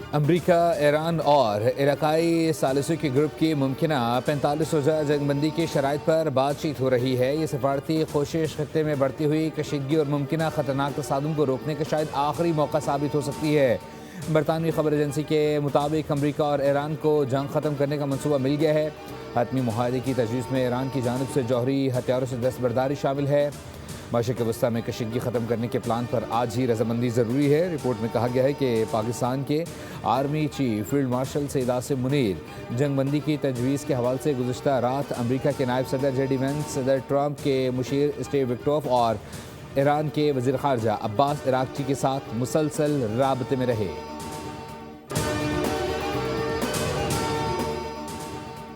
अमरीका, Iran और इलाकाई सालिसों के group की मुमकिना 45 रोज़ा जंगबंदी की शराइत पर बातचीत हो रही है। ये सफारती कोशिश खत्ते में बढ़ती हुई कशीदगी और मुमकिना ख़तरनाक तसादुम को रोकने का शायद आखिरी मौका साबित हो सकती है। बरतानवी खबर एजेंसी के मुताबिक अमरीका और ईरान को जंग ख़त्म करने का मनसूबा मिल गया है। हतमी मुआहदे की तजवीज़ में ईरान की जानिब से जौहरी हथियारों से दस्तबरदारी शामिल है। मशरक़ वस्ती में कशीदगी ख़त्म करने के प्लान पर आज ही रजामंदी ज़रूरी है। रिपोर्ट में कहा गया है कि पाकिस्तान के army chief field marshal Syed Asim Munir जंगबंदी की तजवीज़ के हवाले से गुज़श्ता रात अमरीका के नायब सदर जेडी वेंस, सदर ट्रंप के मुशीर स्टीव विक्टोफ और ईरान के वज़ीर ख़ारजा अब्बास इराक़ची के साथ मुसलसल राबते में रहे।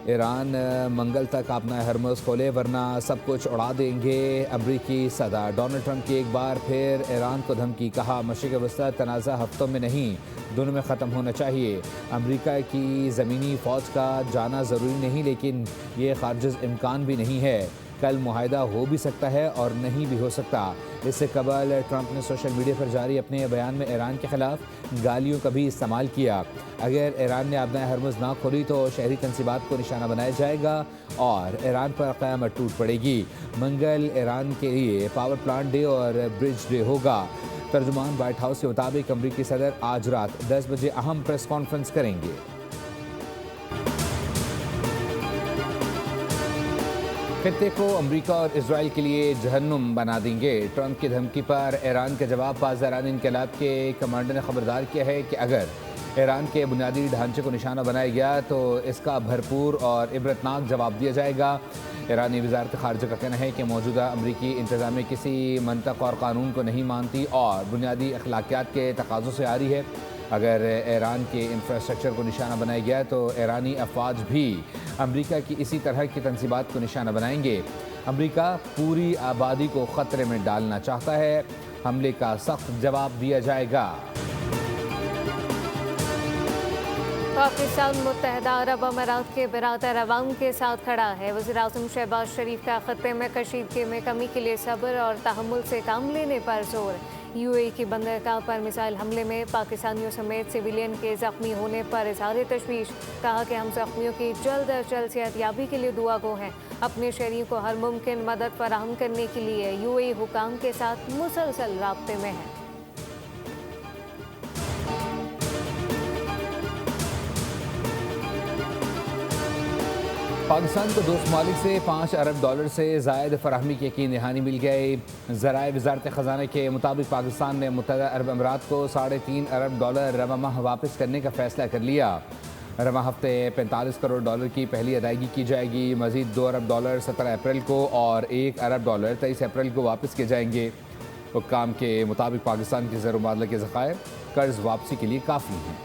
ईरान मंगल तक अपना हरमुज़ खोले वरना सब कुछ उड़ा देंगे। अमरीकी सदर डोनाल्ड ट्रंप की एक बार फिर ईरान को धमकी। कहा, मशरिक़ वस्ती तनाज़ा हफ्तों में नहीं, दोनों में ख़त्म होना चाहिए। अमरीका की ज़मीनी फ़ौज का जाना ज़रूरी नहीं, लेकिन ये खारजिज़ इम्कान भी नहीं है। कल मुआहदा हो भी सकता है और नहीं भी हो सकता। इससे कबल ट्रंप ने सोशल मीडिया पर जारी अपने बयान में ईरान के खिलाफ गालियों का भी इस्तेमाल किया। अगर ईरान ने अपना हरमुज़ ना खोली तो शहरी तनसीबात को निशाना बनाया जाएगा और ईरान पर क़यामत टूट पड़ेगी। मंगल ईरान के लिए पावर प्लांट डे और ब्रिज डे होगा। तर्जुमान वाइट हाउस के मुताबिक अमरीकी सदर आज रात 10 बजे अहम प्रेस कॉन्फ्रेंस करेंगे। खित्ते को अमरीका और इसराइल के लिए जहन्नुम बना देंगे। ट्रंप की धमकी पर ईरान का जवाब। पासदारान इनकलाब के कमांडर ने खबरदार किया है कि अगर ईरान के बुनियादी ढांचे को निशाना बनाया गया तो इसका भरपूर और इबरतनाक जवाब दिया जाएगा। ईरानी वज़ारत ख़ारजा का कहना है कि मौजूदा अमरीकी इंतज़ामिया किसी मंतक़ और कानून को नहीं मानती और बुनियादी अखलाकियात के तकाज़ों से आ रही है। अगर ईरान के इंफ्रास्ट्रक्चर को निशाना बनाया गया तो ईरानी अफवाज भी अमरीका की इसी तरह की तनसीबात को निशाना बनाएंगे। अमरीका पूरी आबादी को ख़तरे में डालना चाहता है। हमले का सख्त जवाब दिया जाएगा। पाकिस्तान मुत्तहदा अरब अमारात के बिरादर अवाम के साथ खड़ा है। वज़ीर-ए-आज़म शहबाज शरीफ का खत्ते में कशीदगी में कमी के लिए सब्र और तहम्मुल से काम लेने पर जोर। यूएई की बंदरगाह पर मिसाइल हमले में पाकिस्तानियों समेत सिविलियन के ज़ख्मी होने पर इज़हार तशवीश। कहा कि हम ज़ख्मियों की जल्द अज जल्द सेहतयाबी के लिए दुआ गो हैं। अपने शहरियों को हर मुमकिन मदद फराहम करने के लिए यूएई हुकाम के साथ मुसलसल राब्ते में हैं। पाकिस्तान को दोस्त मालिक से $5 अरब से ज़ायद फराहमी की यकीन दहानी मिल गई। ज़राए वज़ारत ख़जाना के मुताबिक पाकिस्तान ने मुत्तहदा अरब अमारात को $3.5 अरब रवा माह वापस करने का फ़ैसला कर लिया। रवा हफ्ते $45 करोड़ की पहली अदायगी की जाएगी। मज़ीद $2 अरब 17 अप्रैल को और $1 अरब 23 अप्रैल को वापस किए जाएंगे। हुक्काम के मुताबिक पाकिस्तान के ज़र मुबादला के ज़खायर कर्ज़ वापसी के लिए काफ़ी हैं।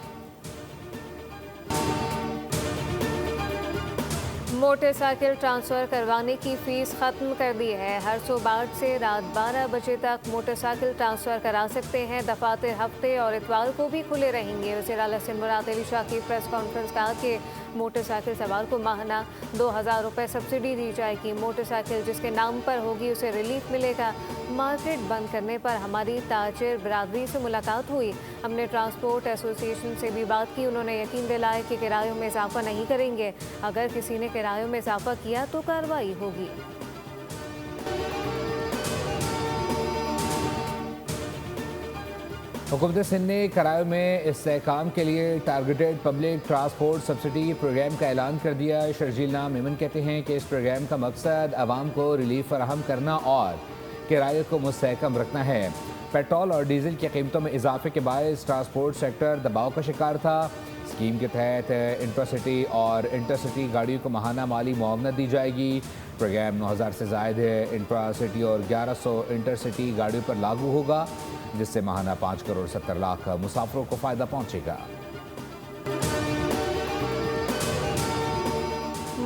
मोटरसाइकिल ट्रांसफ़र करवाने की फ़ीस ख़त्म कर दी है। हर सुबार से रात 12 बजे तक मोटरसाइकिल ट्रांसफ़र करा सकते हैं। दफातर हफ्ते और इतवार को भी खुले रहेंगे। वज़ीर आला सिंध मुराद अली शाह की प्रेस कॉन्फ्रेंस कहा कि मोटरसाइकिल सवार को माहाना 2000 रुपये सब्सिडी दी जाएगी। मोटरसाइकिल जिसके नाम पर होगी उसे रिलीफ मिलेगा। मार्केट बंद करने पर हमारी ताजिर बरादरी से मुलाकात हुई। हमने ट्रांसपोर्ट एसोसिएशन से भी बात की। उन्होंने यकीन दिलाया कि किरायों में इजाफा नहीं करेंगे। अगर किसी ने किरायों में इजाफा किया तो कार्रवाई होगी। हुकूमत सिंध ने किरायों में इस्तेहकाम के लिए targeted public transport subsidy programme का ऐलान कर दिया। शर्जील नाम मेमन कहते हैं कि इस प्रोग्राम का मकसद आवाम को रिलीफ फराहम करना और किराए को मुस्तहकम रखना है। पेट्रोल और डीजल की कीमतों में इजाफे के बायस ट्रांसपोर्ट सेक्टर दबाव का शिकार था। स्कीम के तहत इंट्रासिटी और इंटरसिटी गाड़ियों को माहाना माली मुआवनत दी जाएगी। प्रोग्राम 9000 से ज़ायद इंट्रासिटी और 1100 इंटरसिटी गाड़ियों पर लागू होगा, जिससे माहाना 5 करोड़ 70 लाख मुसाफिरों को फ़ायदा पहुँचेगा।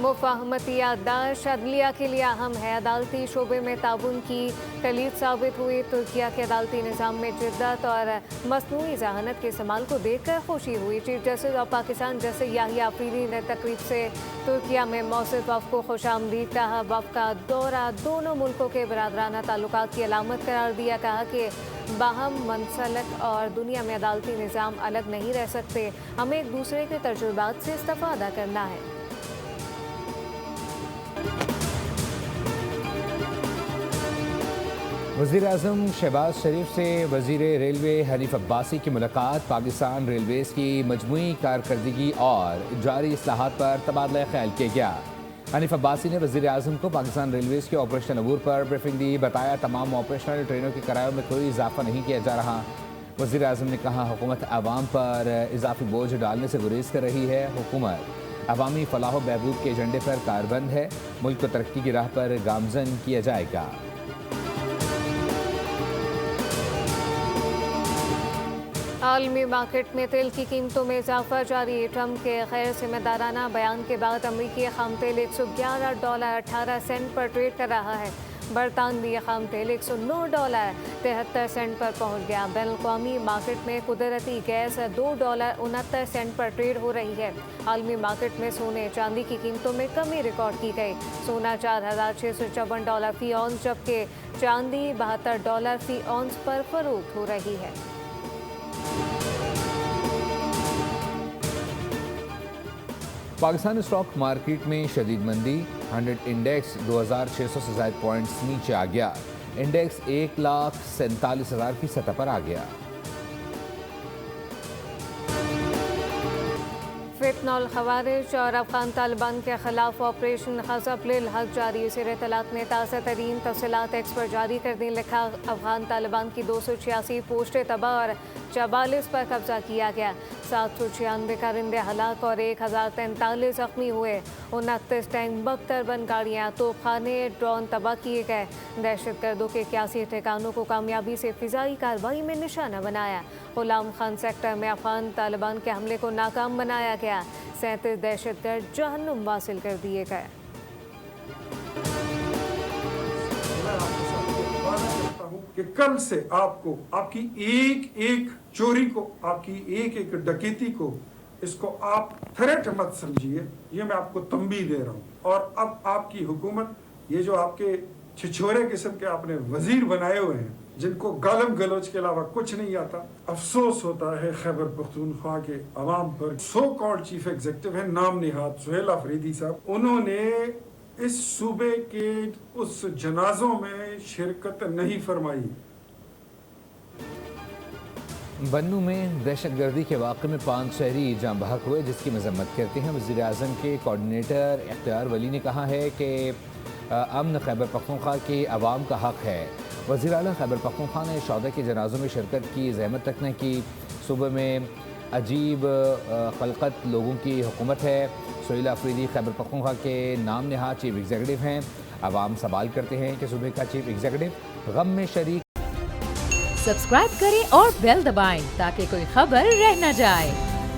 मुफाहमती याददाश्त अदलिया के लिए अहम है। अदालती शोबे में ताउन की कलीद साबित हुई। तुर्किया के अदालती निज़ाम में जिद्दत और मसनूई जहानत के इस्तेमाल को देखकर खुशी हुई। Chief justice of Pakistan justice Yahya Afridi ने तकरीब से तुर्किया में मौसूद वफ़द को खुशामदीद कहा। वफ़द का दौरा दोनों मुल्कों के बरादराना ताल्लुकात की अलामत करार दिया। कहा कि बाहम मनसलक और दुनिया में अदालती निज़ाम अलग नहीं रह सकते। हमें एक दूसरे के तजुर्बात से इस्तिफ़ादा करना है। वज़ीर-ए-आज़म शहबाज शरीफ से वज़ीर रेलवे हनीफ अब्बासी की मुलाकात। पाकिस्तान रेलवेज़ की मजमूई कारकर्दगी और जारी इस्लाहात पर तबादला ख्याल किया गया। हनीफ अब्बासी ने वज़ीर-ए-आज़म को पाकिस्तान रेलवेज़ के ऑपरेशनल अमूर पर ब्रीफिंग दी। बताया तमाम ऑपरेशनल ट्रेनों के किरायों में कोई इजाफा नहीं किया जा रहा। वज़ीर-ए-आज़म ने कहा हुकूमत आवाम पर इजाफी बोझ डालने से गुरेज कर रही है। हुकूमत अवामी फलाह व बहबूद के एजेंडे पर कारबंद है। मुल्क को तरक्की की राह पर गामजन किया जाएगा। आलमी मार्केट में तेल की कीमतों में इजाफा जारी। ट्रंप के गैर जिम्मेदाराना बयान के बाद अमरीकी खाम तेल $111.18 पर ट्रेड कर रहा है। बरतानवी खाम तेल $109.73 पर पहुंच गया। बैनुल-अक़वामी मार्केट में कुदरती गैस $2.69 पर ट्रेड हो रही है। आलमी मार्केट में सोने चांदी की कीमतों में कमी रिकॉर्ड की गई। सोना $4,654 फी औंस जबकि चांदी $72 फी औंस पर फरोख्त हो रही है। पाकिस्तान स्टॉक मार्केट में शदीद मंदी। 100 इंडेक्स 2600 से ज़ायद पॉइंट्स नीचे आ गया। इंडेक्स 1,47,000 की सतह पर आ गया। फितनल खवारिज और अफगान तालिबान के खिलाफ ऑपरेशन ग़ज़ब लिल हक़ जारी। सिर इत्तलात ने ताज़ा तरीन तफसीलात एक्स पर जारी कर दी। लिखा अफगान तालिबान की 286 पोस्टें तबाह और 44 पर कब्जा किया गया। 796 कारिंदे हलाक और 1043 जख्मी हुए। 29 टैंक बख्तरबंद गाड़ियाँ तोपखाने ड्रोन तबाह किए गए। दहशतगर्दों के 81 ठिकानों को कामयाबी से फ़िज़ाई कार्रवाई में निशाना बनाया। गुलाम खान सेक्टर में अफगान तालिबान के हमले को नाकाम बनाया गया। 37 दहशतगर्द जहन्नुम वासिल कर दिए गए। कि कल से आपको आपकी एक एक चोरी को, आपकी एक एक डकैती को, इसको आप थ्रेट मत समझिए। ये मैं आपको तंबीह दे रहा हूँ। और अब आपकी हुकूमत, ये जो आपके छिछोरे किस्म के आपने वजीर बनाए हुए हैं जिनको गालम गलोच के अलावा कुछ नहीं आता, अफसोस होता है खैबर पख्तूनख्वा के अवाम पर। सो कॉल्ड चीफ एग्जीक्यूटिव है नाम निहाद सुहेल अफरीदी साहब, उन्होंने इस सूबे के उस जनाजों में शिरकत नहीं फरमाई। बन्नू में दहशतगर्दी के वाक़े में 5 शहरी जाँ बहक हुए, जिसकी मजम्मत करते हैं। वज़ीर-ए-आज़म के कोऑर्डिनेटर इख्तियार वली ने कहा है कि अमन खैबर पख्तूनख्वा के अवाम का हक़ है। वज़ीर आला खैबर पख्तूनख्वा ने शौदा के जनाजों में शिरकत की जहमत तक न की। सूबे में अजीब खलकत लोगों की हुकूमत है। सुहेल अफरीदी खैबर पख्तूनख्वा के नाम नहाद चीफ एग्जीक्यूटिव हैं। अवाम सवाल करते हैं कि सूबे का चीफ एग्जीक्यूटिव गम में शरीक। सब्सक्राइब करें और बेल दबाएं ताकि कोई खबर रह न जाए।